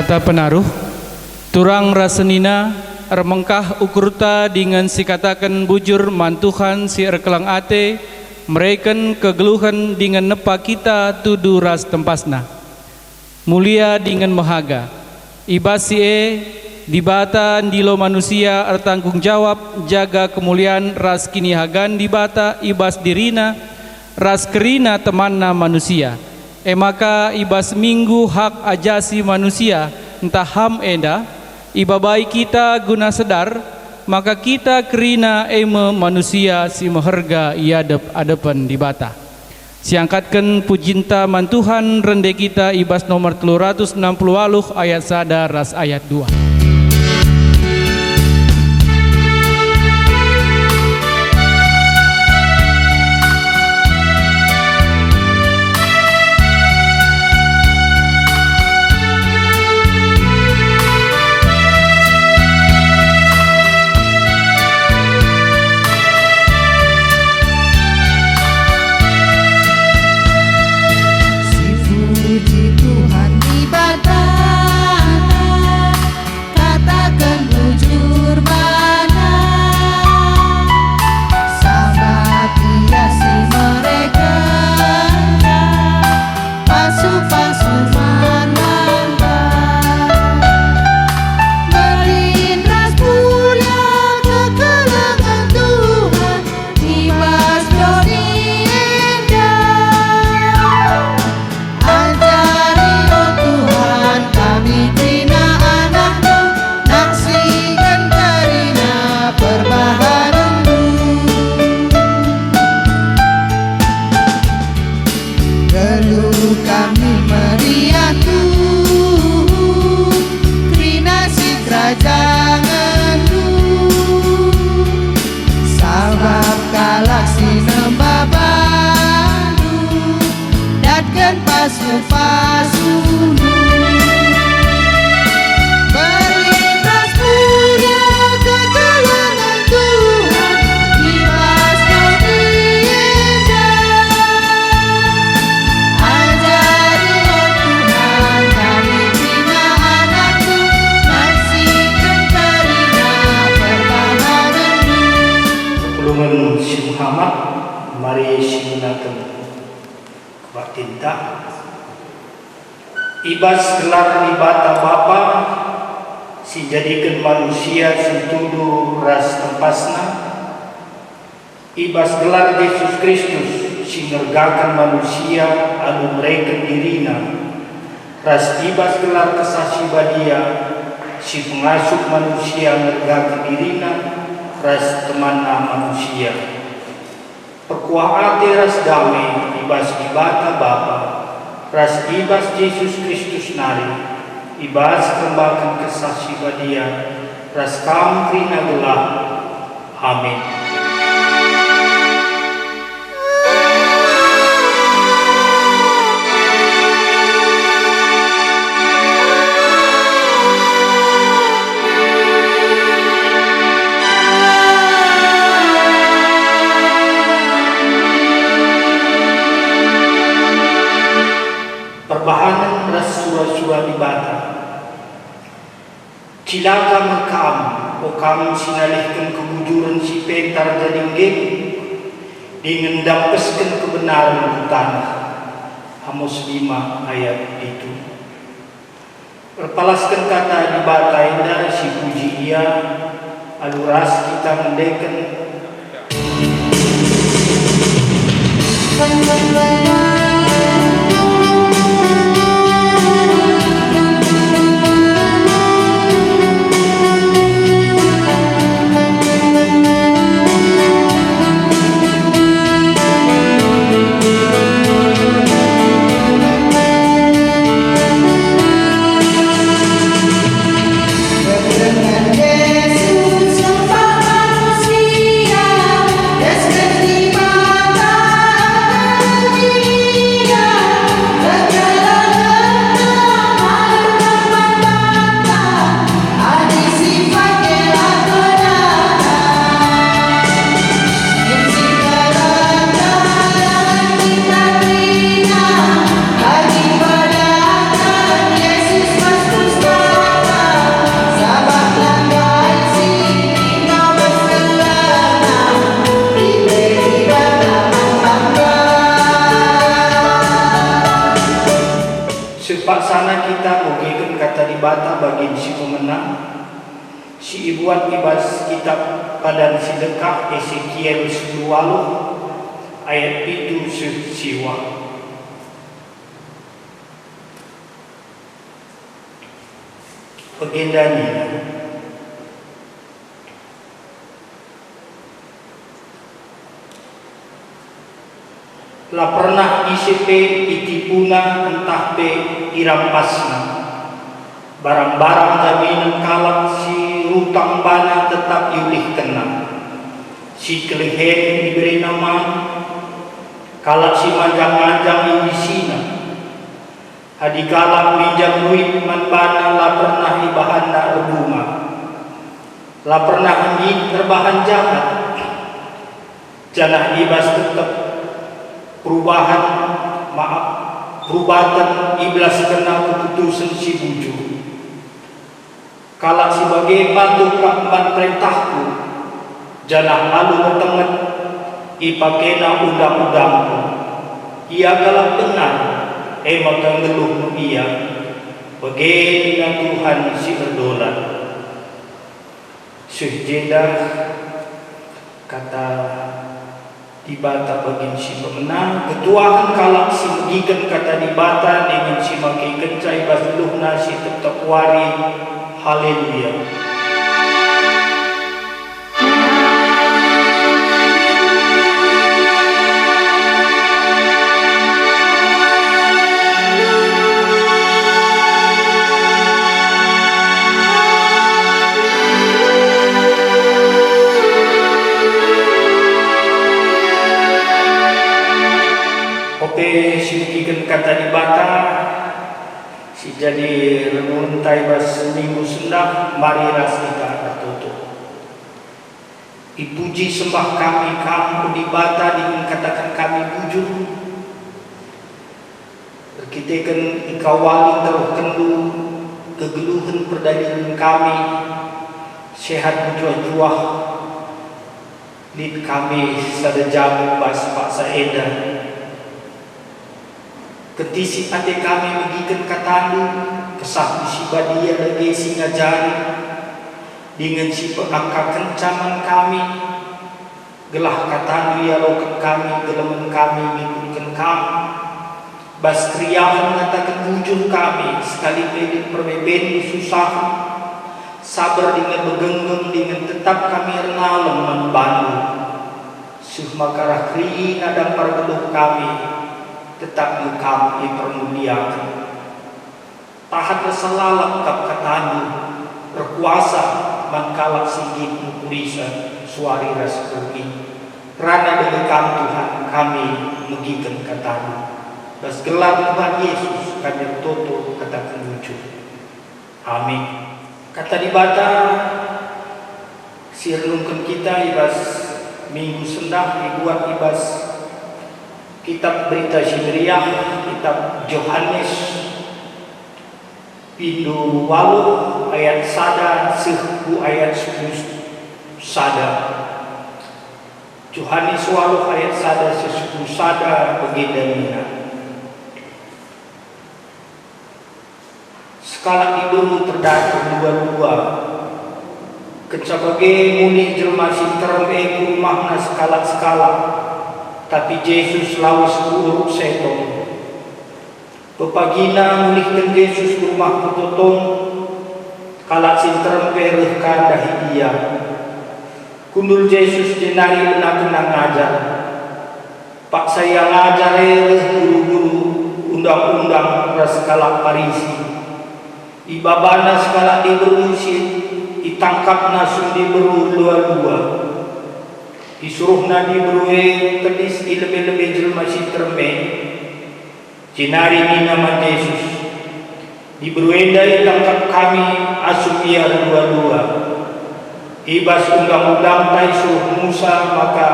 kata penaruh turang rasenina remengkah ukurta dengan si katakan bujur mantuhan si erkelang ate mereken kegeluhan dengan nepa kita tudu ras tempasna mulia dengan mahaga ibas si dibata ndilo manusia ertanggung jawab jaga kemuliaan ras kini hagan dibata ibas dirina ras kerina temanna manusia maka ibas minggu hak ajasi manusia entah ham enda ibabai kita guna sedar maka kita kerina manusia si meherga iadep adepan dibata siangkatkan pujinta mantuhan rende kita ibas nomor 360 ayat sada ras ayat 2. Ibas gelar libata Bapa si jadikan manusia si tudu ras tempasna ibas gelar Yesus Kristus si nergakan manusia anu mereka dirina ras ibas gelar kesasi badia si pengasuh manusia nergakan dirina ras temanna manusia perkuah ate ras damai ibas libata Bapa ras ibas Yesus Kristus nari ibas kembakan kesasi badia ras kam krina gelah amin. Perbahanan ras sura-sura dibata cilaka mekam o kamu sinalihkan kebujuran si petar jadi game dengan dampeskan kebenaran ke tanah Amos 5 ayat itu perpalaskan kata dibata indah si puji ia aluras kita mendekan Manusia, yes, si ibuat ibas kitab padan sedekah Ezekiel 10 ayat 7 siwa. Pegendanya la pernah isipe itipuna entah pe irampasna barang-barang jaminan kalak si rutang bana tetap yulih kena si kelehen diberi nama kalak si manjang-manjang ibisina hadi kalak minjam duit man bana la pernah ibahanda rebunga la pernah anjing terbahan jahat janah ibas tetap perubatan iblis kena keputusan si buju kalak sebagai patuh kakban perintahku janah lalu bertemet ipakena undang-undangku ia kalak benar maka ngeluh ia bagaimana Tuhan si berdolan sehingga kata dibata bagin si pemenang ketuaan kalak si megikan kata dibata dengan si makai kencai basluhna si tetap wari haleluya. Si megikan kata dibata si jadi renuntai bas minggu sendak mari ras kita tutup dipuji sembah kami kamu dibata dengan katakan kami bujur berkitakan engkau wali teruh kendu kegeluhan perdalilan kami sehat berjuah-juah lid kami sadejam bas paksa edan ketisi ate kami megikan katandu kesah si badia lagi si ngajari dengan si peangka kencaman kami gelah katandu ya loket kami gelemen kami mengikutkan kami bas kriyahan mengatakan wujud kami sekali pedin perbeben susah sabar dengan begenggeng dengan tetap kami renalem membantu suh makarah kri nadang pergeluh kami tetap engkau dipermuliakan tahat selalu kap katanu berkuasa mangkalak singgih mukulisa suari rasukumi kerana dengan kami Tuhan kami megikan katanu das gelar Tuhan Yesus kami tutup kata wujud amin. Kata dibata si renungkan kita ibas minggu sendak dibuat ibas kitab berita Syriah, kitab Yohanes pindu walu ayat sada sehu ayat 10 sada Yohanes walu ayat sada sehu sada begedamina skala idul terdapat dua-dua kecabagai muli jelma sinterem rumahna skala-skala tapi Yesus lawas buruk seton pepagina mulihkan Yesus rumah putoton kalak sinterem pereh kandahi dia kundul Yesus jenari benar-benar ngajar pak saya ngajar guru-guru undang-undang skala Parisi ibabana skala diberusi ditangkap nasum diberu dua-dua disuruh Nabi berue kedis lebih-lebih jelma si terme jinari ni nama Yesus diberuendai tangkap kami asupia dua-dua ibas undang-undang tai suruh Musa maka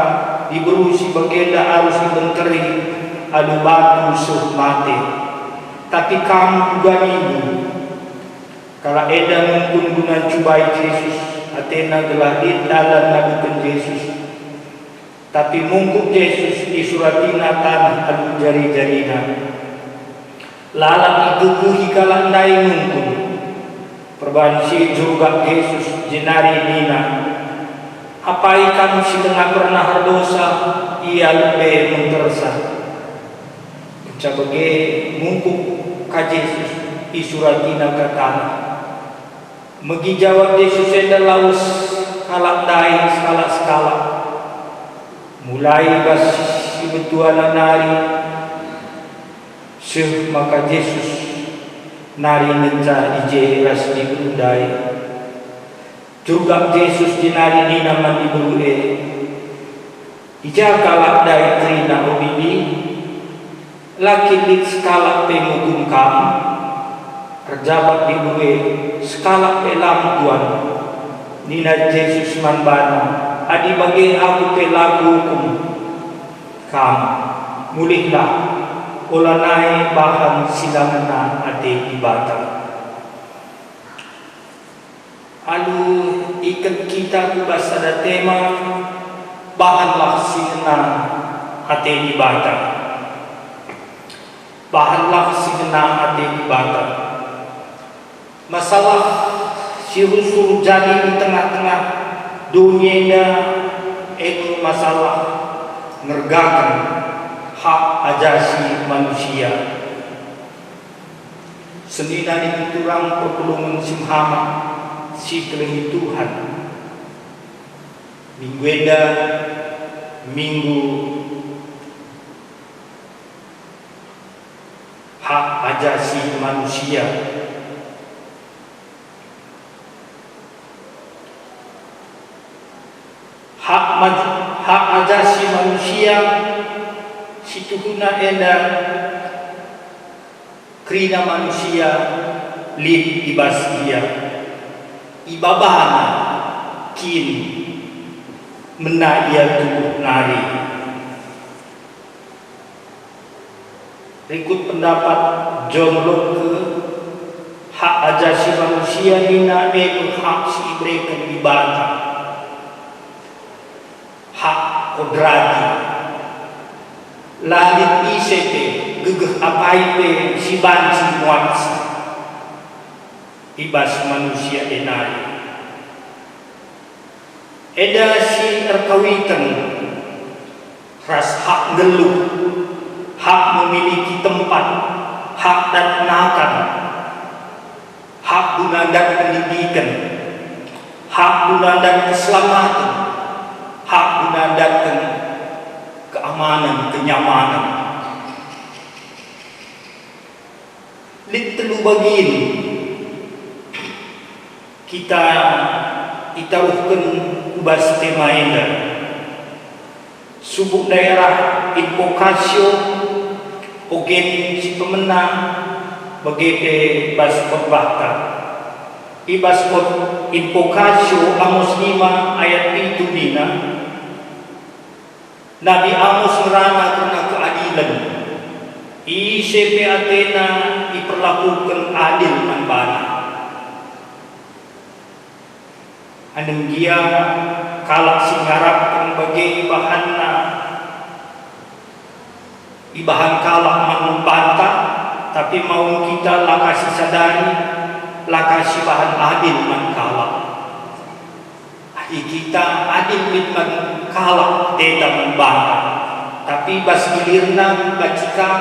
diberusi bagenda harus dibenteri adu batu suh mati tapi kamu juga minggu kalau edan pun guna cubai Yesus Athena gelah dalam lakukan Yesus tapi mungkuk Yesus di suratina tanah adu jari-jarina lalat iguguhi kalandai mungkuk Perbansi juga Yesus jenari nina. Apai kamu si tengah pernah berdosa, ia lebih mentersa. Cabage mungkuk ka Yesus isuratina katana. Megi jawab Yesus eda laus kalak dai skala-skala. Mulai bas si betuana nari. Seuh maka Yesus nari nenca ije ras diundai. Juga Yesus dinari dina mandi berue. Ija kalak dai trina obidi. Laki lit skala pemugum kam. Terjabat di berue skala pelam tuan. Nina Yesus manbana. Adi bagi aku pelaku hukum. Kam mulihlah. Ulanai bahan silamena ade ibadah. Alu ikat kita kubas ada tema bahanlah sigena ade ibadah. Bahanlah sigena ade ibadah. Masalah si rusul jadi di tengah-tengah dunia itu masalah ngergakan hak ajasi manusia. Senina diturang pertolongan simhama si kelengi Tuhan. Minggu eda minggu hak ajasi manusia. Hak ajasi manusia situhuna eda krina manusia lid ibas dia ibabana kin mena ia tubuh nari. Berikut pendapat John Locke, hak ajasi manusia dina elu hak si mereka ibadah, hak kodrati lalit isete gegeh apai pe si banci muatsi ibas manusia enari. Eda si erkawitan ras hak geluh, hak memiliki tempat, hak dan nakan, hak guna dan pendidikan, hak guna dan keselamatan, hak guna dan keamanan, kenyamanan. Lit telu bagin kita itaruhkan ubas tema enda. Subuk daerah invokasio ogen si pemenang bagete bas khotbah. Ibas invokasio Amos 5 ayat 7 dina. Nabi Amos merana karena keadilan. ICP Athena diperlakukan adil manbana. Aneng dia kalak singarapkan bagi ibahanna. Ibahan kalak membantah, tapi mau kita lakasi sadari, lakasi bahan adil man kalak. Kita adil man kalak teta membantah. Tapi bas gilirna bacika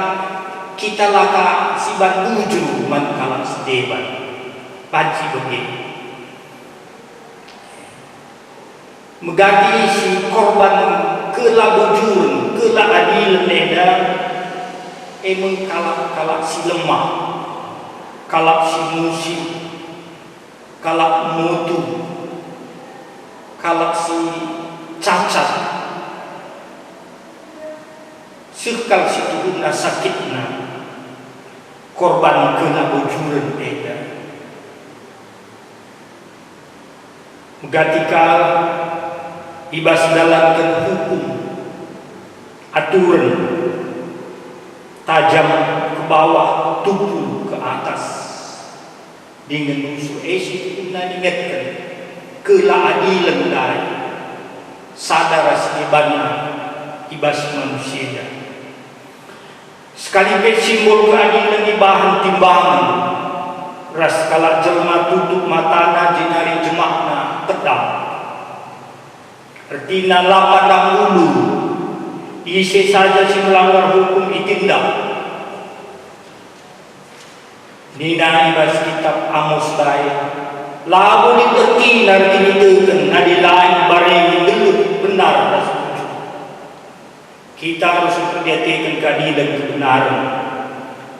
kita laka siban uju man kalak sedeban. Panci begini. Megati si korban kela bujurun, kela adil eda emang kalak si lemah, kalak si musik, kalak mutu, kalak si cacat, sekal si tuhuna sakitna korban kela bujurun eda. Megati kal ibas dalamkan hukum aturan tajam ke bawah tubuh ke atas dengan usul esi puna diingatkan keadilan dari sadar sebana ibas manusia sekaligus simbol keadilan di bahan timbangan ras kala jelma tutup matana jinari jemakna pedang. Artina lapadang ulu, isi saja si melanggar hukum itindak. Nina ibas kitab Amos daya, lagu diperti narti ditekan adi lain bareng gelut benar ras tujuh. Kita harus memperhatikan keadilan kebenaran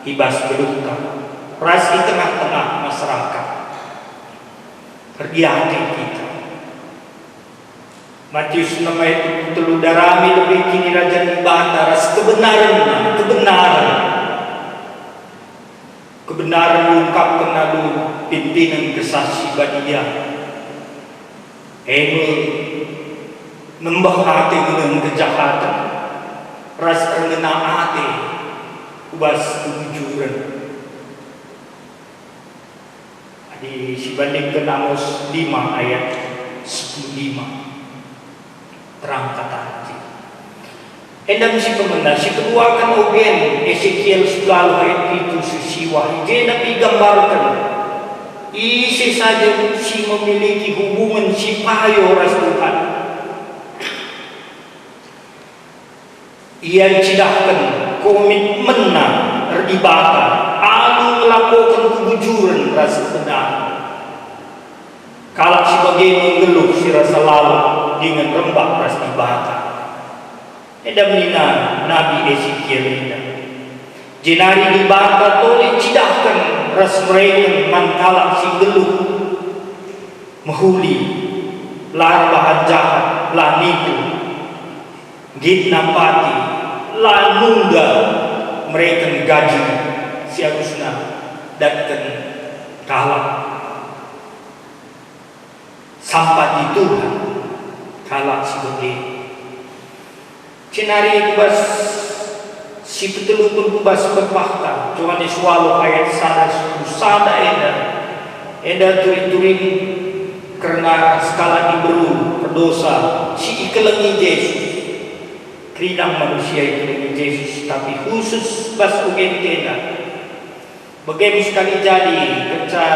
ibas keduka ras di tengah-tengah masyarakat. Berhati kita. Matius 6 ayat 7 darami lebih kini raja ibadah ras kebenaran diungkapkan lalu pimpinan kesaksi badia. Nembah hati dengan kejahatan ras tergena hati ubas kejujuran. Di dibandingkan Amos 5 ayat 15 terang kata hati. Endam si pemenang si kedua kan ogen Ezekiel 10 ayat itu sisiwa dia nabi gambarkan isi saja si memiliki hubungan si payo ras Tuhan. Ia cidahkan komitmenna beribadah alu melakukan kejujuran rasa benar. Kalau sebagai mengeluh si rasa lalu dengan rembak rasa ibadah. Edam nina Nabi Ezekiel ini. Jenari dibakar toleh cidahkan ras mereka mankalak si geluh menghuli lar bahan jahat lah nipu git napati lah nunda mereka gaji si Agusna datkan kalak sampai itu kalak si gede cenari kubas si betul-betul kubas berpahta cuma di sualu ayat sada eda turing karena skala diberi berdosa si ikelengi Yesus kerinang manusia ikelengi Yesus tapi khusus bas ugentena bagaimana sekali jadi keca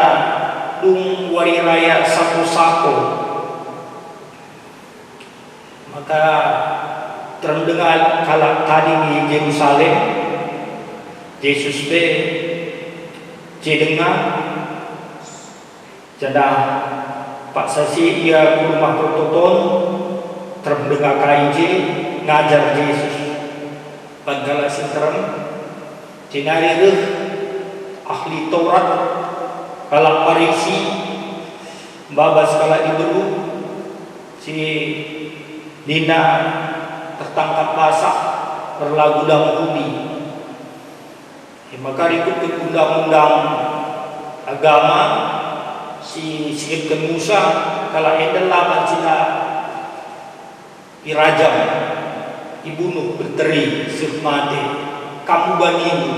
dung wari raya sako-sako maka terdengar kalau tadi di Yerusalem Yesus be cedengar jadi Pak Sasi ia ke rumah pertoton terdengar KIJ ngajar Yesus bangkala sinteram cenari ahli Taurat kalau Parisi babas kalau diberi si Dina tertangkap basah berlagu dalam bumi. Maka ikut undang-undang agama si Sidkan Musa kalau edel laban sila irajam dibunuh berteri sirmate kamu banimu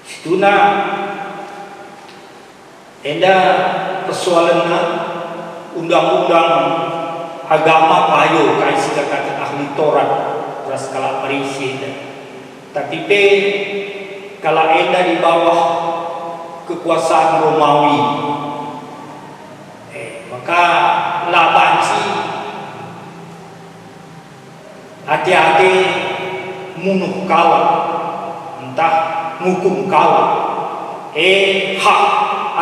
situna enda persoalannya undang-undang agama payo kai sila kata ahli Taurat ras kala Parisi tapi kala enda di bawah kekuasaan Romawi maka labanci hati-hati munuh kala entah hukum kala hak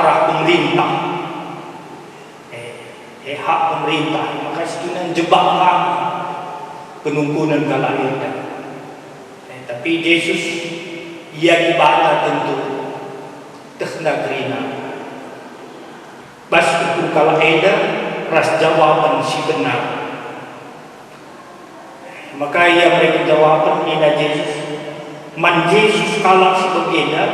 arah pemerintah hak pemerintah maka sekian jebak penungkunan kala enda tapi Yesus ia ibadah tentu terhendak terina bas ukur kala eda ras jawaban si benar maka ia mereka jawaban ina Yesus man Yesus kala si begeda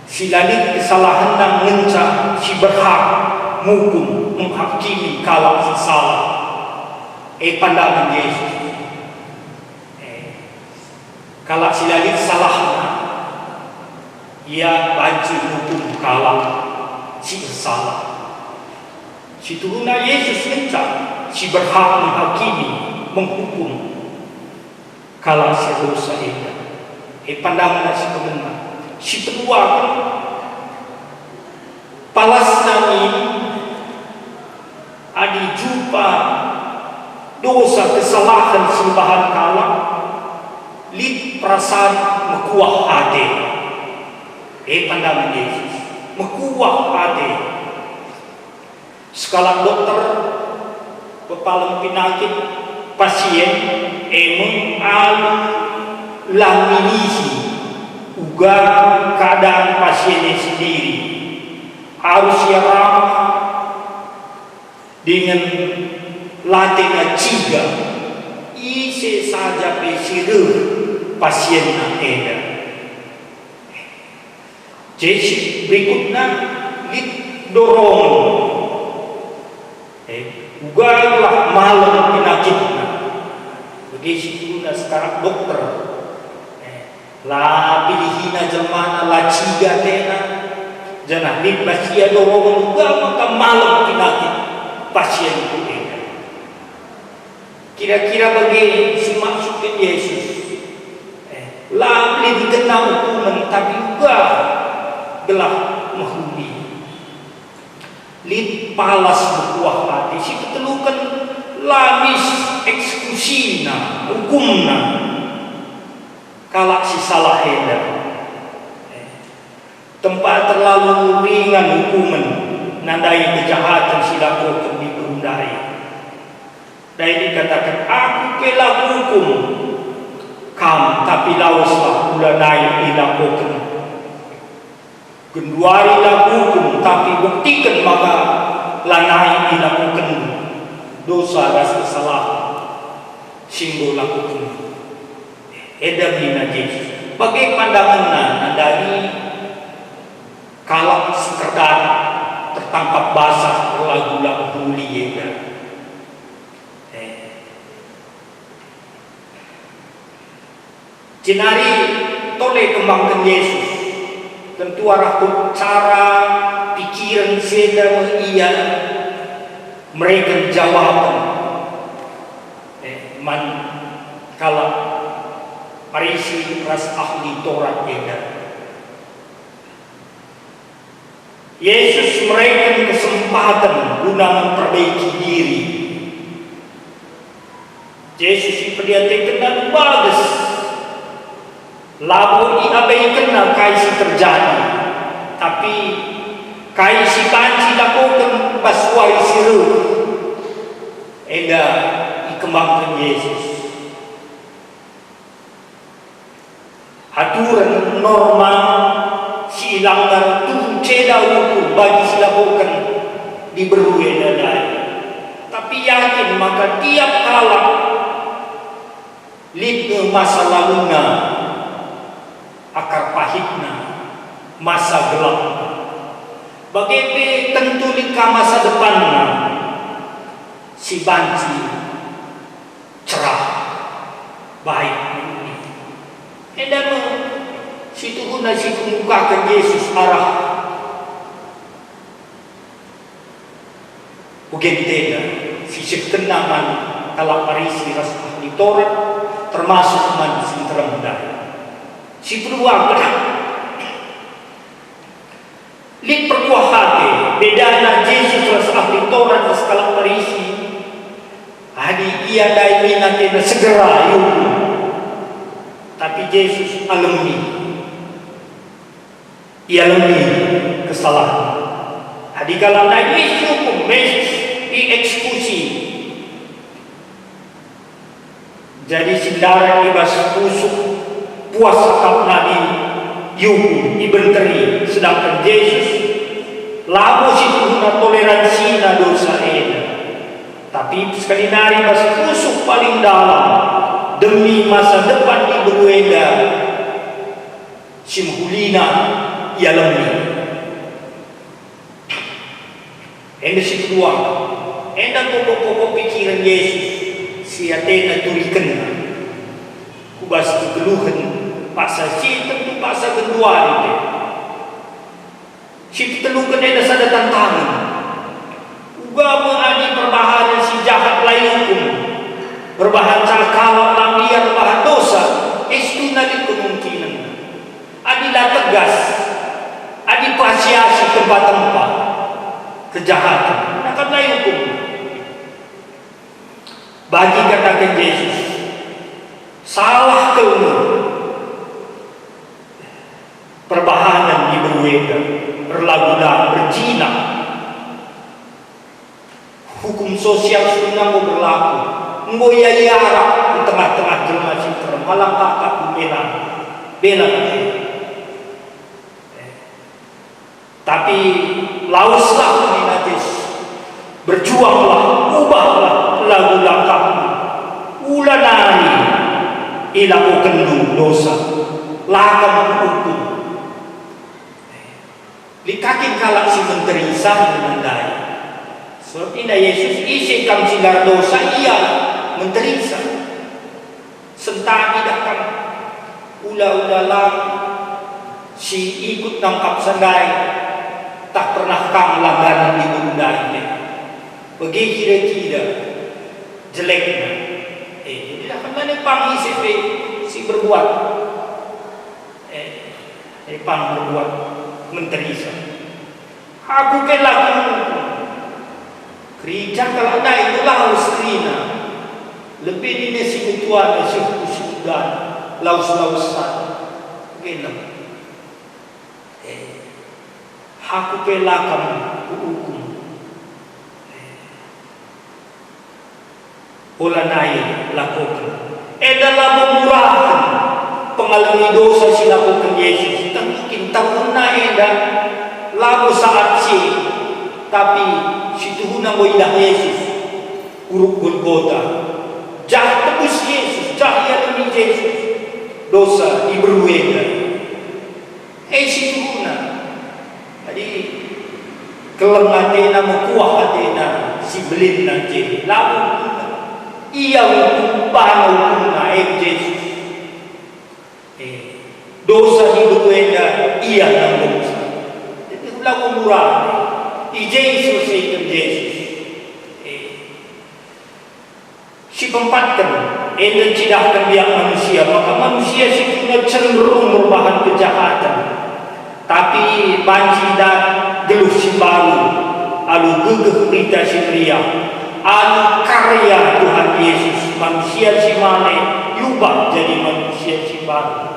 si lalit kesalahan dan ngenca si berhak menghukum menghakimi kala si salah pandangan Yesus kala si lalit salah ia banci hukum kala si bersalah si turuna Yesus ngenca si berhak menghakimi menghukum kala si dosa ini pandangan si kebenar si peluang palas nami adi jumpa dosa kesalahan simbahan kalah lid perasaan mekuah ade pandangan Yesus mekuah ade skala dokter pepalang penyakit pasien emang alu laminisi uga keadaan pasiennya sendiri harus ya ramah dengan latihnya ciga isi saja pesiru pasiennya ada. Jadi berikutnya lid dorong ugalah malam penyakitnya begitu sekarang dokter la pilihina jelmana la ciga tena jangan lid basia dorong uga maka malam penyakit pasien itu kira-kira bagi si maksudnya Yesus la lid kena hukuman tapi juga gelah menghuni lid palas berkuah hati si ketelukan lamis ekskusina hukumna kalak si salah heda tempat terlalu ringan hukuman nandai kejahatan si lakukan diperundai dan dikatakan aku kelah hukum kamu tapi lauslah udah naik dilakukan genduari lakukan tapi buktikan maka lanai dilakukan dosa rasa salah simbol lakukan edamina Yesus bagai pandangan dari kalak sekedar tertangkap basah lagu-lagu mulia jenari tole kembangkan Yesus tentu arah cara pikiran seda ia mereka jawaban man kalau Parisi ras ahli Taurat eda Yesus memberikan kesempatan guna memperbaiki diri Yesus diperlihatkan dan bagus labu diabaikan kaisi terjadi tapi kaisi panci lakukan baswai siru eda dikembangkan Yesus aturan normal si langgar tuh ceda ukur bagi si lakukan diberi eda tapi yakin maka tiap kala lid masa lalunya akar pahitna masa gelap bagaimana tentu lika masa depannya si banci cerah baik dan situ guna situ mukakan Yesus arah ugentena fisik kenangan kalau Parisi ras ahli Taurat termasuk man sintra muda si peluang benar lid perkuah hati bedana Yesus ras ahli Taurat skala Parisi hadi ia dai minatena segera yuk tapi Yesus alami ia alami kesalahan hadi kalau naik hukum dieksekusi jadi sindaran ibas pusuk puasa kau nabi yuhu dibenteri sedangkan Yesus lalu situ toleransi na dosa eda tapi sekali nari mas pusuk paling dalam demi masa depan di berueda simhulina ialami enda si kedua enda pokok-pokok pikiran Yesus si atena turikan kubas kegeluhan paksa si tentu paksa kedua itu si telukan enda sada tantangan uga mengadil perbahanan si jahat layukum berbahan cakal lambiar bahan dosa itu nanti kemungkinan ada adilah tegas, adi pasiasi tempat-tempat kejahatan, akan lain hukum. Bagi katakan Yesus, salah kamu perbahanan di berweda, berlagu-lagu, berzina. Hukum sosial sunnah mau berlaku. Ngoyai Arab di tengah-tengah jelma citra, malah kakak bela. Tapi lauslah minatis, berjuanglah, ubahlah lagu langkahmu. Ulanani ilaku kendu dosa, lakam hukum. Likakin kalak si menteri sah menandai. So ina Yesus isi kam silar dosa ia menteri sah. Sentani dakam ula-ula si ikut nangkap sandai, tak pernah kam langganan di bundanya. Bagi kira-kira jeleknya. Jadi akan mana pang si berbuat. Pang berbuat menteri sah. Aku kelak kerja kalau ada itulah harus kerina. Lebih ini si ketuaan, si kusudan, laus-lausan. Gila. Aku kelakam hukum. Ulanai lakukan. Dalam memurahkan pengalami dosa si lakukan Yesus. Tak mungkin tak pernah lalu saat si, tapi si Tuhan yang ilah Yesus uruk Golgota. Jah tebus Yesus, jah ia demi Yesus. Dosa diberweda. Si Tuhan. Jadi keleng hatena mekuah hatena si belin nanti. Lalu ia hukuman hukumna Yesus. Dosa diberweda ia yang dosa. Jadi lagu murah. Yesus itu Yesus. Si pempatkan, cidahkan dia manusia, maka manusia si punya cenderung merupakan kejahatan. Tapi banci dan geluh si baru, alu gegeh berita si pria, alu karya Tuhan Yesus, manusia si mane, yubah jadi manusia si baru.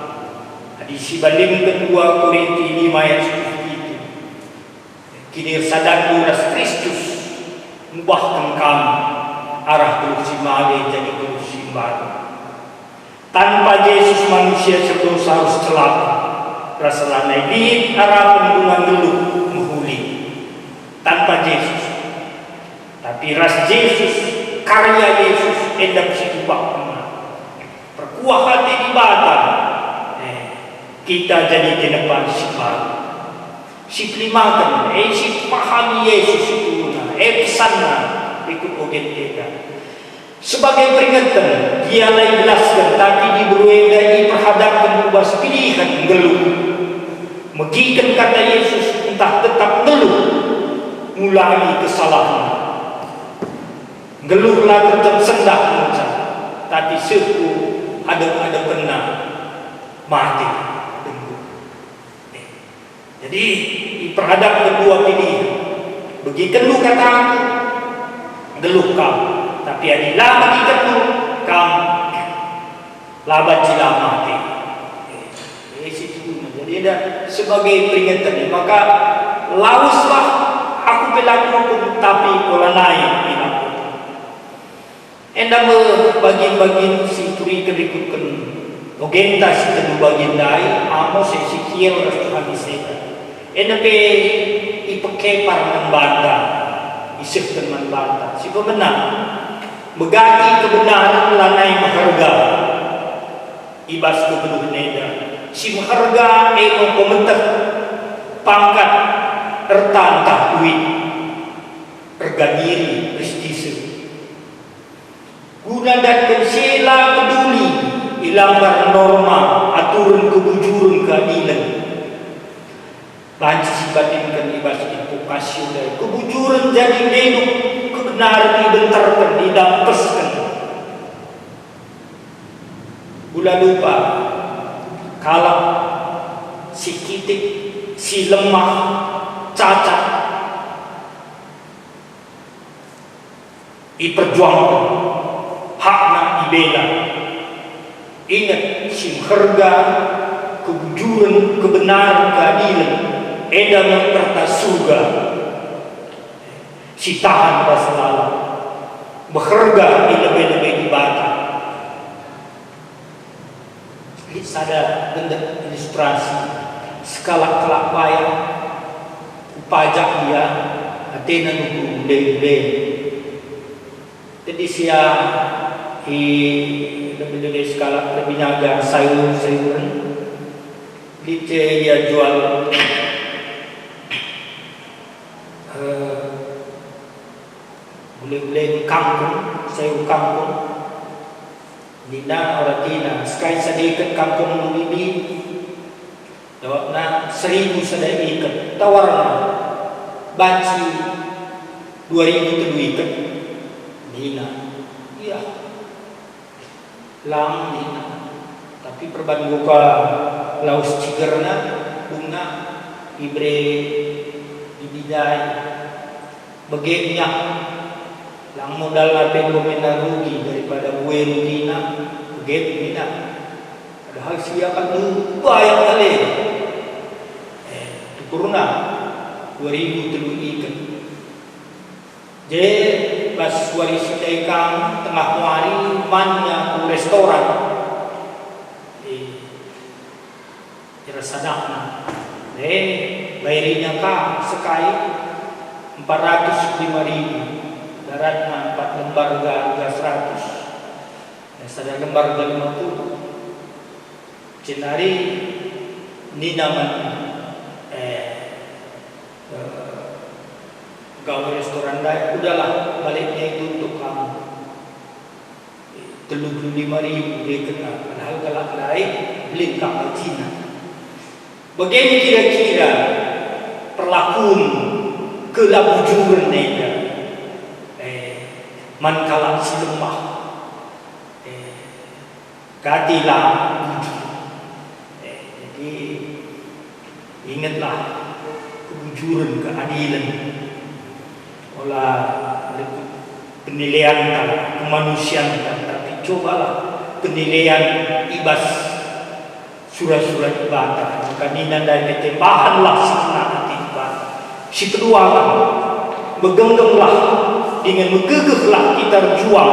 Di si baling kedua Korinti 5 ayat 10 itu. Kini sadar uras Kristus mubahkan kamu arah berusi male jadi berusi baru. Tanpa Yesus manusia berdosa harus celaka. Rasalah naik arah penundungan geluh menghuli. Tanpa Yesus. Tapi ras Yesus, karya Yesus endap si ubah. Perkuah hati ibadah. Kita jadi kedepan si baru. Si kelimakan, si pahami Yesus itu, pesannya ikut oget kita. Sebagai peringatan, dia lain jelaskan, tapi diberweda diperhadapkan ubah pilihan geluh. Megikan kata Yesus entah tetap geluh, ngulangi kesalahan. Geluhlah tetap sendak mengucap, tapi seku ada pernah mati. Jadi diperhadap kedua pilihan. Bagi geluh kata aku, geluh kamu. Tapi adilah bagi geluh kamu, laban jila mati. Jadi ada sebagai peringatan. Maka lauslah aku berlaku, tapi pola naik bilaku. Enda bagi si turi kerikutkan. Ogenta si kedua bagian dari Amos Ezekiel Tuhan Isaiah. Enape ipekepar membanta, isip dan membanta. Si pemenang megati kebenaran lanai maharga, ibas kebenuh neda. Si maharga komentar pangkat ertantah duit, harga diri prestise. Guna dan pensela peduli, ilanggar norma, aturan kebujuran keadilan. Banci sibatinkan ibas invokasi dari kebujuran jadi hidup, kebenaran dibentarkan, didampeskan. Gula lupa kalau si si kitik, si lemah, cacat, diperjuangkan, hakna dibela. Ingat, si harga kejujuran, kebenaran, keadilan, eda memperta surga. Si tahan selalu berharga lebih-lebih di bata. Sada bentuk ilustrasi skala kelak bayar pajak dia atena nunggu bule. Jadi lebih skala lebih naga sayuran dia jual bule kampung, sayur kampung. Dina oratina sekali sedikit kampung bibi jawabna 1000 sedikit tawarna banci 2000 tedu ikat dina iya lang dina tapi perban buka laus cigerna bunga ibre dibidai begenya lang modal ape komentar rugi daripada gue rugina begitu mina padahal sia kan banyak kali turuna 2000 telu ikan jadi pas warisi daikang tengah hari mannya ke restoran kira sadakna bayarinya kah sekali 405.000 daratnya 4 lembar harga 100 sadar lembar harga 50 cenari ini namanya gawe restoran lain udahlah baliknya itu untuk kamu 35.000 dia kena padahal kalau lain beli kapal Cina. Bagaimana kira-kira perlakuan kelabujuran mereka mankalang si lemah kadilah jadi ingatlah kebujuran keadilan olah penilaian kemanusiaan tapi cobalah penilaian ibas surah-surah ibadah maka nina dari ketembahanlah si hati ibadah si kedua begenggamlah dengan megegehlah kita berjuang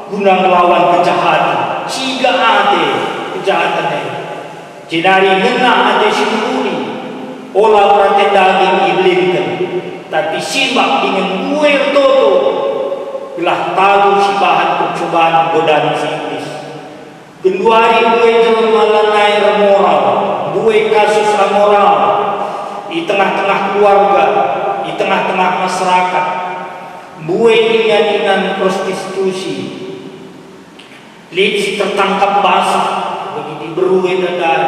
guna melawan kejahatan ciga ade kejahatan ini jenari ngena ade simuli olah perhatian daging iblinkan tapi simak dengan gue toto belah tahu si bahan percobaan godaan si iblis genduari gue jelmalanai remoral gue kasus remoral di tengah-tengah keluarga di tengah-tengah masyarakat buai ingan-ingan prostitusi lid tertangkap basah begitu beruai dan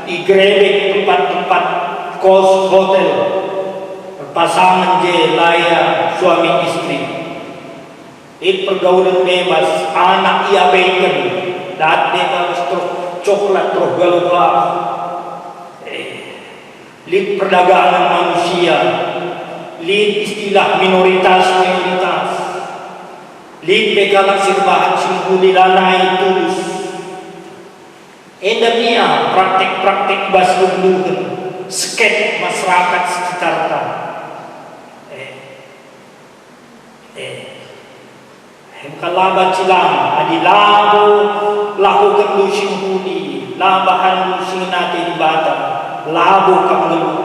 digrebek tempat-tempat kos hotel pasangan je laya suami istri lid pergaulan bebas anak ia bacon dan bebas coklat terus galau lid perdagangan manusia lid istilah minoritas lid bekalak sirbahan simbuli lanai tulus endemia praktik-praktik basluhluhan sket masyarakat sekitar hemkalaban silang adilabo lakukan lu simbuli labahan lu singinati di batang labo kamelu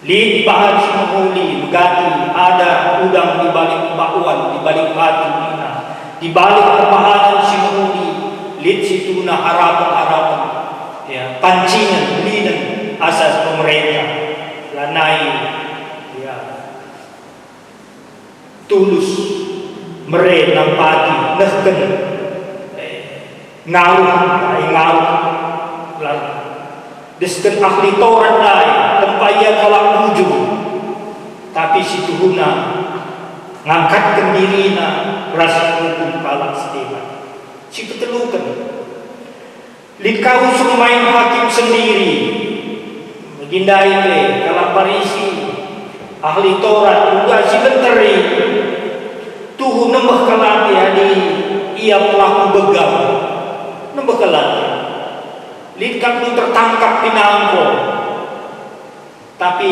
lid bahan simuli begati ada udang di balik bakwan di balik batu mina di balik perbahanan simuli lid situna harapan-harapan ya pancingan belinan asas pemerintah lanai ya tulus mere nampati nehken ngaruh desken ahli Taurat dai tempaya kalak buju tapi si tuhuna ngangkatkan dirina rasa hukum kalak seteban si ketelukan Likau main hakim sendiri. Begindai le kalau Parisi ahli Taurat juga si menteri tuh nembah kalate adi ia pelaku begal nembah kalate likat tu tertangkap pinangko. Tapi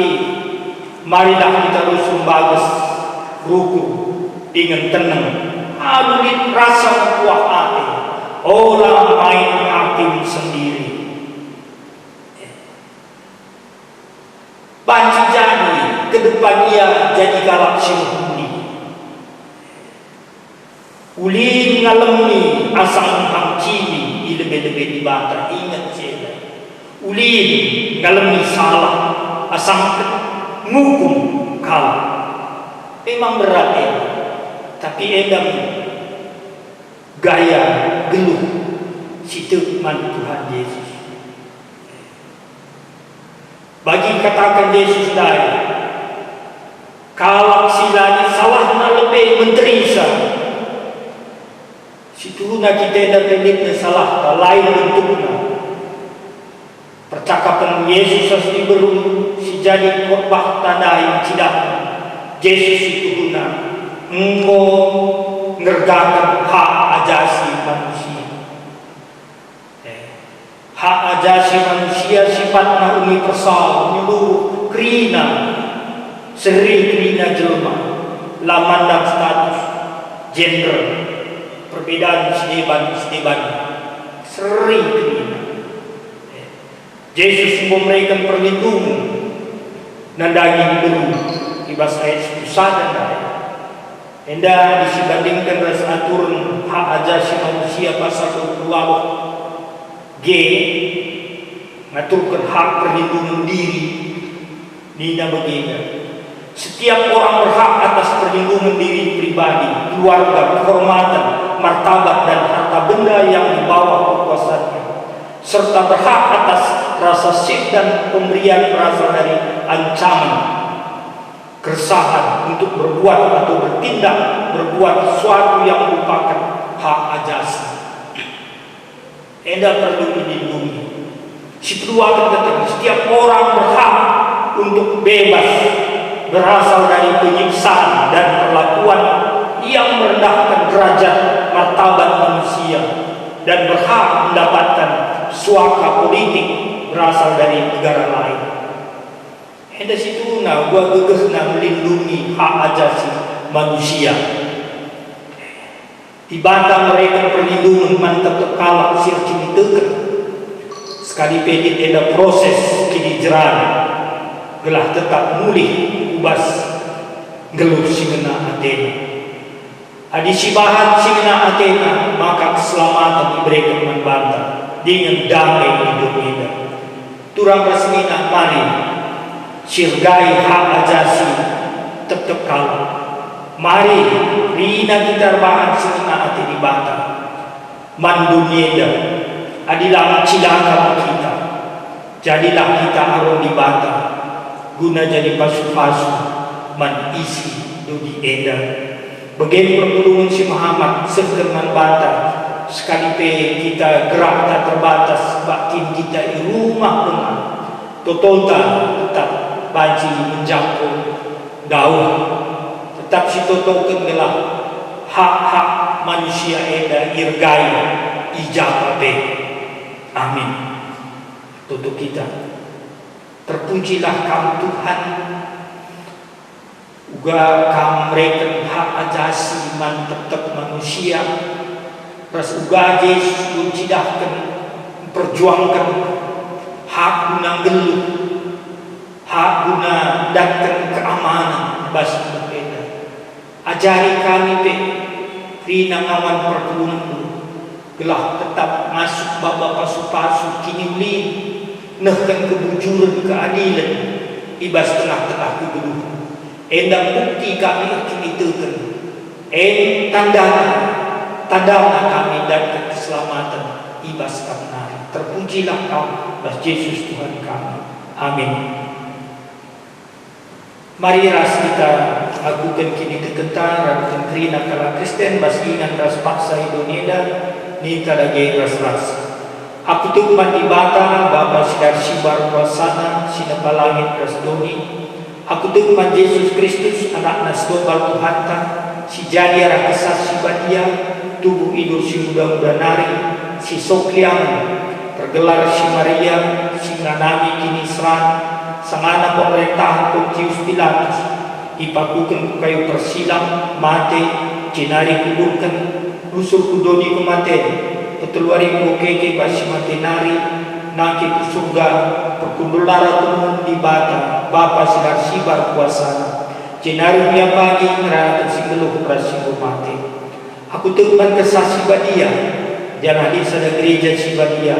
marilah kita rusum bagus ruku dengan tenang alulit rasa kuah hati orang main hakim sendiri. Banci jadi ke depan ia jadi galak singhuni. Ulin ngalemi asang hamcini i lebih-lebih di bata ingat saya. Ulin ngalemi salah asang ngukum kalah. Memang berat tapi edam gaya geluh situ man Tuhan Yesus. Bagi katakan Yesus dari kalau silanya salah na lebih menteri sah situ na kita dah pendeknya salah lain bentuknya. Percakapan Yesus asli beru si jadi khotbah tanda yang tidak Yesus itu guna engkau ngergakan hak ajasi manusia. Hak ajasi manusia sifatnya universal menyeluruh krina seri krina jelma lamandang status gender perbedaan sedeban seri krina. Yesus memberikan perlindungan nandagi dulu ibas ayat 1 dan ayat hendak disibandingkan ras aturan hak ajasi manusia pasal 20 G ngaturkan hak perlindungan diri Nina begini. Setiap orang berhak atas perlindungan diri pribadi, keluarga, kehormatan, martabat dan harta benda yang di bawah kekuasaannya, serta berhak atas rasa syik dan pemberian berasal dari ancaman, keresahan untuk berbuat atau berbuat sesuatu yang merupakan hak ajasi. Anda perlu dilindungi. Si kedua kata setiap orang berhak untuk bebas berasal dari penyiksaan dan perlakuan yang merendahkan derajat martabat manusia dan berhak mendapatkan suaka politik berasal dari negara lain. Anda situ na gua geges na melindungi hak ajasi manusia. Dibantah mereka perlindungan mantap terkalak sir cini teken sekali pedit ada proses kini jeran gelah tetap mulih ubas geluh singena Athena adi sibahan singena Athena maka keselamatan diberikan membantah dengan damai hidup kita turang resmina mari sirgai hak ajasi tetap kalak. Mari rina kita bahan singena hati di bata mandunia adilah cilaka kita jadilah kita aron di bata guna jadi pasu-pasu man isi dudi eda bagaimana pertolongan si Muhammad sekerman bata sekali pe kita gerak tak terbatas batin kita di rumah dengan totota tetap banci menjangkau daun tetap si totokan gelah hak-hak manusia eda irgai ijabah be. Amin. Tutup kita. Terpujilah kamu Tuhan. Uga kamu mereka hak ajasi man tetap manusia. Ras uga Yesus mencidahkan memperjuangkan hak guna geluh, hak guna datang keamanan bagi ajari kami pe rina ngawan perkebunan gelah tetap masuk baba pasu-pasu kini ulin nehkan kebujuran keadilan ibas tengah-tengah kegeluh endang bukti kami kini teken tandana kami dan keselamatan ibas kami terpujilah kau bas Yesus Tuhan kami. Amin. Mari ras kita agukan kini kekentaran dan kerina kala Kristen bas ingat ras paksa Indonesia ni kada gay ras Aku tukman di bata Bapa sidar sibar kuasana sinapa langit rasdoni. Aku tukman Yesus Kristus anak nasdobal Tuhanta si jadi arah kesas si badia tubuh idur si muda-muda nari si sokliang tergelar si Maria si nanami kini seran sangana pemerintahan Pontius Pilatus ipakukan ku kayu persilang mate jenari kuburkan rusur kudoni kematen peteluari mukeke basi matenari naki ku surga perkundulara tumun di bata Bapa sidar sibar kuasa jenari dia pagi ngerana singgeluh prasimu mate. Aku tukman kesasi badia jangan disada gereja si badia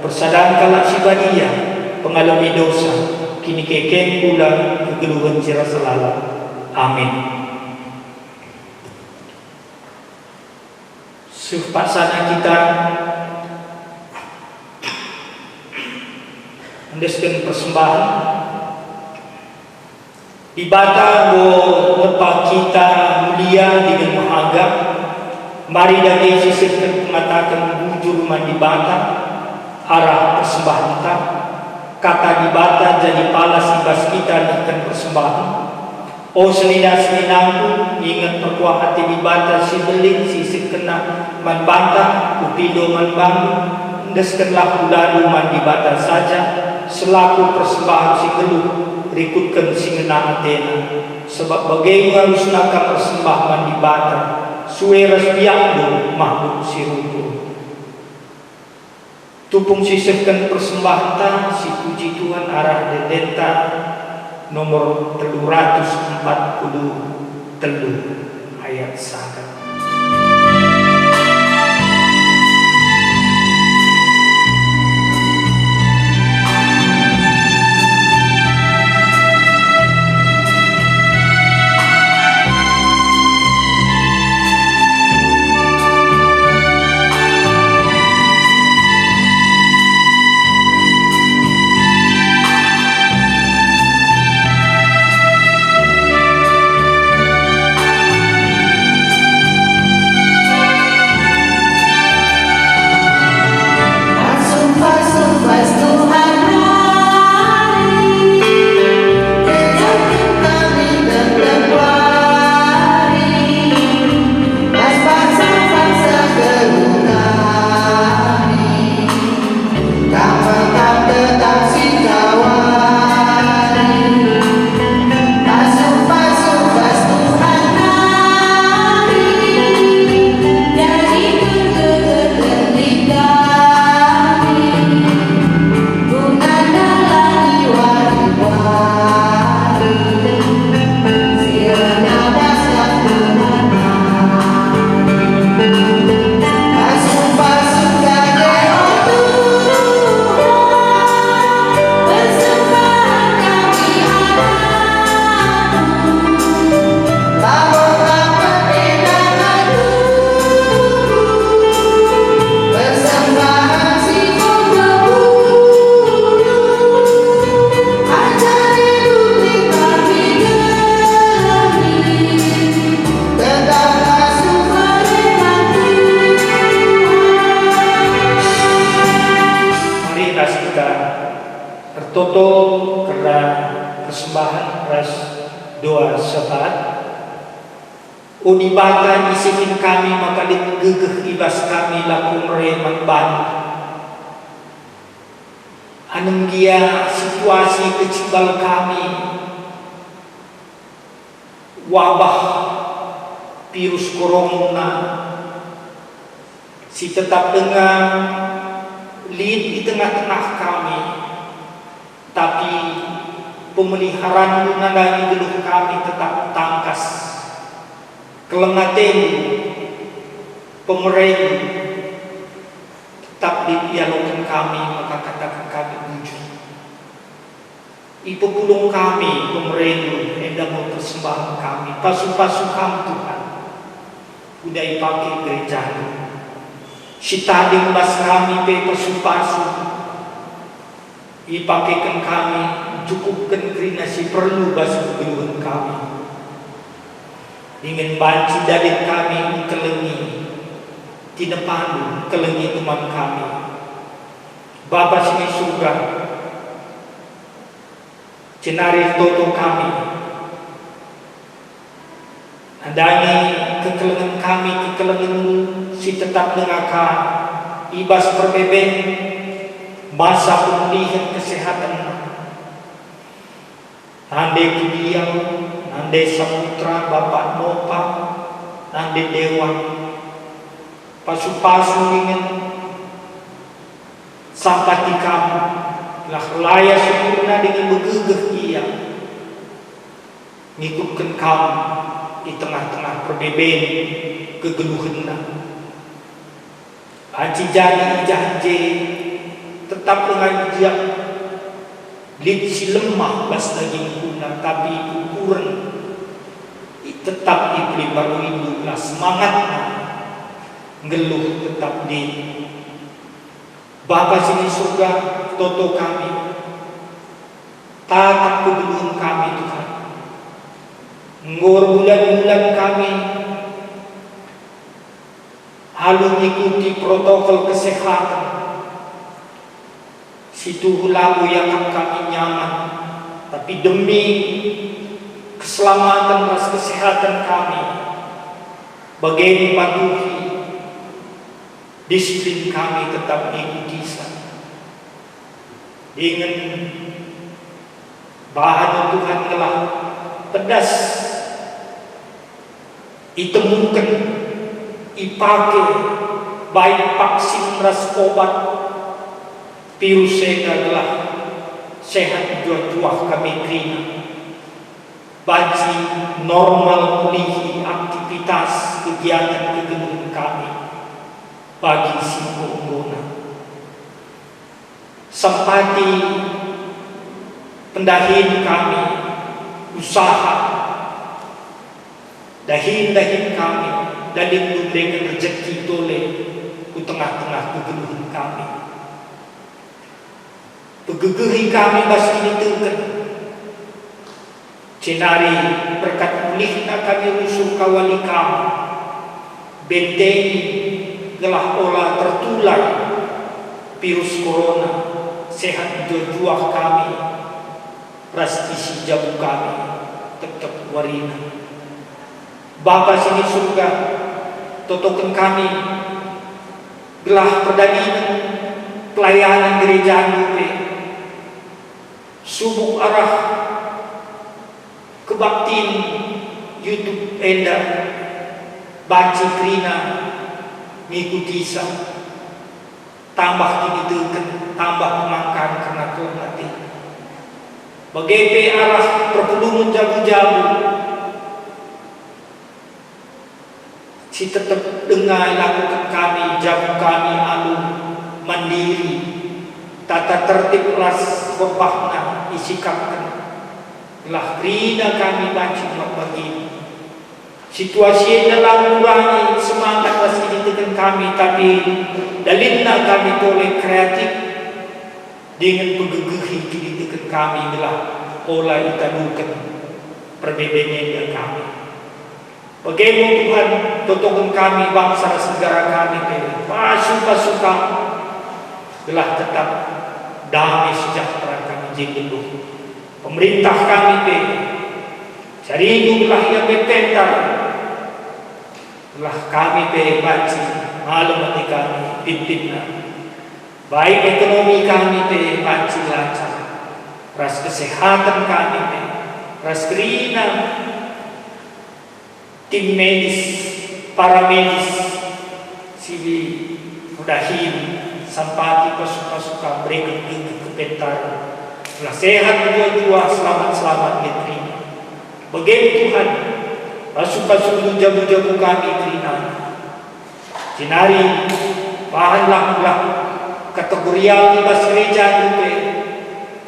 persadaan kalak si badia pengalami dosa kini keken pula kegeluhan cira selalu. Amin. Supaksana kita mendeskan persembahan di bata nepa kita mulia dengan mahaga. Mari dari sisihkan mengatakan bujur mandi bata arah persembahan kita. Kata di bata jadi palas ibas kita dengan persembahan. Oh selina-selinangku ingat perkuah hati di bata si beling sisih kena man bata upido man bangu ndeskenlah kulalu man di bata saja selaku persembahan si geluh rikutkan si ngena Athena sebab bagaimana harus nakam persembahan di bata sueras biakdo makhluk si rukun tupung sisihkan persembahan ta si puji Tuhan arah dedenta nomor 343 ayat 1. Tertutup karena persembahan ras doa sebat. Unibata isikin kami maka gegeh ibas kami laku mereman ban. Anenggia situasi kecibal kami wabah virus corona si tetap dengan lid di tengah-tengah kami. Tapi pemeliharaan menandai geluh kami tetap tangkas. Kelengaten pemerintah tetap didialogkan kami maka katakan kami wujud. Ibu pulung kami pemerintah hendak mau persembahan kami pasu-pasu kami Tuhan. Udah dipakai gereja. Si tadi mas kami pe pasu-pasu. Ipakaikan kami, cukupkan kerinasi perlu basuh kegeluhan kami. Ingin banci dalil kami kelengi, tidak pandu kelengi teman kami. Bapa sini surga, cenari toto kami, andani kekelengan kami, kekelengan si tetap dengaka, ibas perbeben, masa pemulihan kesehatan, nande kudiang, nande saputra, bapak nopa, nande dewa, pasu-pasu dengan sampati kamu, lah laya sempurna dengan begegeh ia, ngikutkan kamu di tengah-tengah perbeben kegeluhan. Aji jadi janji tetap dengan dia lid si lemah bas lagi guna, tapi ukuran tetap diberi baru hidup lah semangatnya ngeluh tetap di Bapa sini surga, toto kami, tatap kegeluhan kami Tuhan, ngor bulan-bulan kami, halu mengikuti protokol kesehatan, situ lalu yang kami nyaman, tapi demi keselamatan dan kesehatan kami, bagaimana patuhi disiplin kami tetap diikuti dengan bahan Tuhan telah pedas ditemukan ipake baik vaksin ras obat virus adalah sehat jua-jua kami terima bagi normal pulih aktivitas kegiatan kegeluhan kami bagi si corona sempati pendahin kami usaha dahin kami dari memberikan rezeki tole di tengah-tengah kegeluhan kami pegegeri kami pasti ditentukan cenari berkat pulihna kami rusuh kawali kami bentengi gelah olah tertular virus corona sehat jua-jua kami prestisi jabu kami tetap warina Bapa sini surga totokan kami gelah perdanian pelayanan gereja Nupe subuh arah kebaktiin YouTube enda banci krina mengikuti tambah dibitukan tambah pemangkan karena Tuhan hati bagaimana arah perpelungan jabu-jabu si tetap dengar lakukan kami jabu kami alun mandiri tata tertib ras berbahna isikapkan lah rina kami banci bagi situasi dalam kurangi semangat pasti ditekan kami tapi dalilna kami boleh kreatif dengan pegegehi ditekan kami adalah olah ditanukan perbedaannya kami bagaimana Tuhan totokan kami bangsa negara kami pasu-pasu kami telah tetap damai sejahtera kami jengkeluh pemerintah kami cari inilah yang berpentar telah kami baci malam hati kami pimpinna baik ekonomi kami baci lancar ras kesehatan kami ras kerina tim medis para medis sili mudahin sampati pasuka mereka kepentar telah sehat dua-dua selamat-selamat diterima bagaimana Tuhan pasu-pasu jamu-jamu kami terima jenari bahanlah kategorial ibas gereja Nupe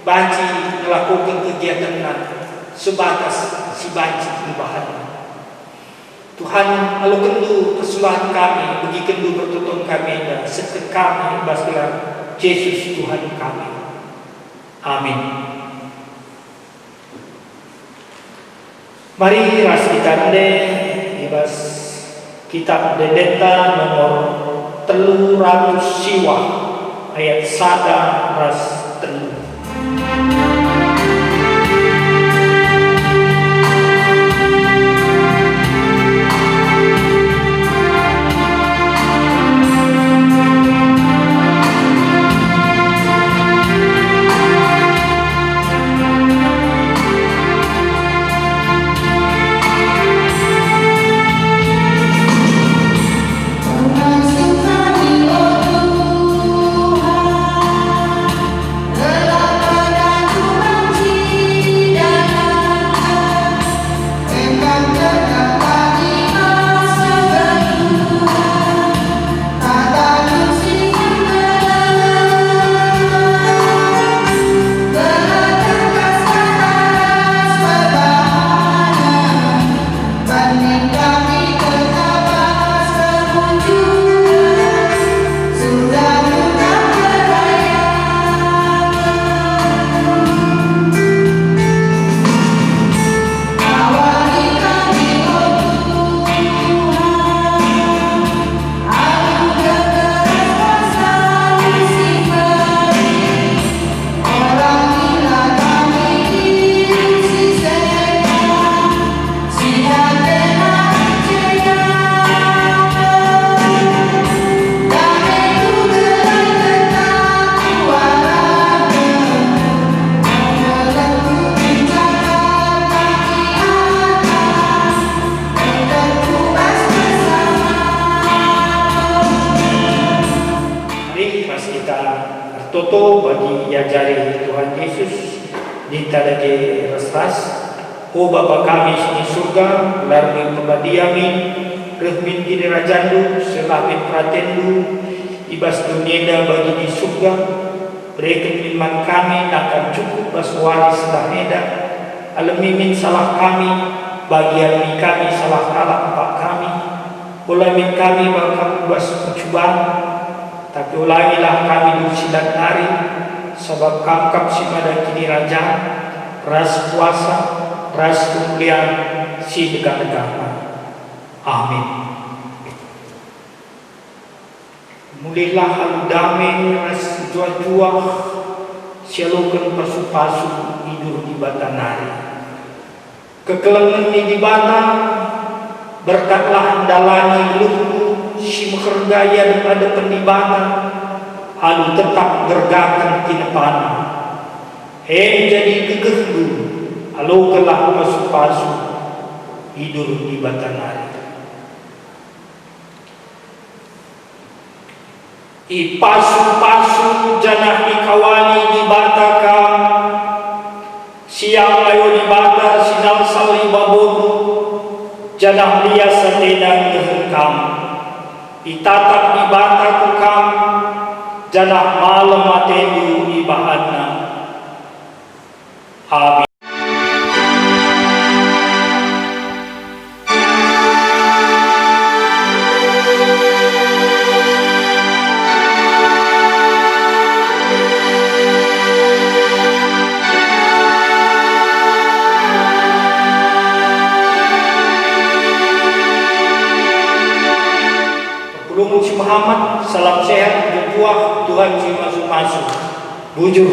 banci melakukan kegiatan sebatas si banci bahan Tuhan lalu kendu kesuluhan kami bagi kendu bertutung kami dan seket kami basgelar Yesus Tuhan kami amin. Mari ras kita ibas kitab Dedeta nomor 300 siwa ayat sada ras telu. Toto bagi yajari Tuhan Yesus di tadage ras-ras. O Bapa kami di surga, larmi pembadiamin, rehmin di rajandu, selapit pratendu, ibas dunia bagi di surga, berikan iman kami akan cukup baswari sedah heda, alamimin salah kami, bagi alami kami salah kalah pak kami, ulamin kami bakal bas percobaan, tapi ulangilah kami di silat nari, sebab kamkap simada kini raja, ras kuasa, ras kemuliaan, si dekat-dekat. Amin. Mulailah halu damai, ras jua-jua, sialukan pasu-pasu hidur di bata nari. Kekelengan di bata, berkatlah andalani luhur, si mekerdaya daripada pendibana, halu tetap gergakan tinepana. Jadi gegehlu, halu kelah pasu-pasu hidur di batanari. Ipasu-pasu janah dikawali di bataka, siang ayo di bata sinal sali babun, janah dia setedang dehengkam. Itatap di bata kukam, janah malam atendu ibahana. Amin. Muhammad, salam sehat, berbuah, Tuhan masuk-masuk. Bujur.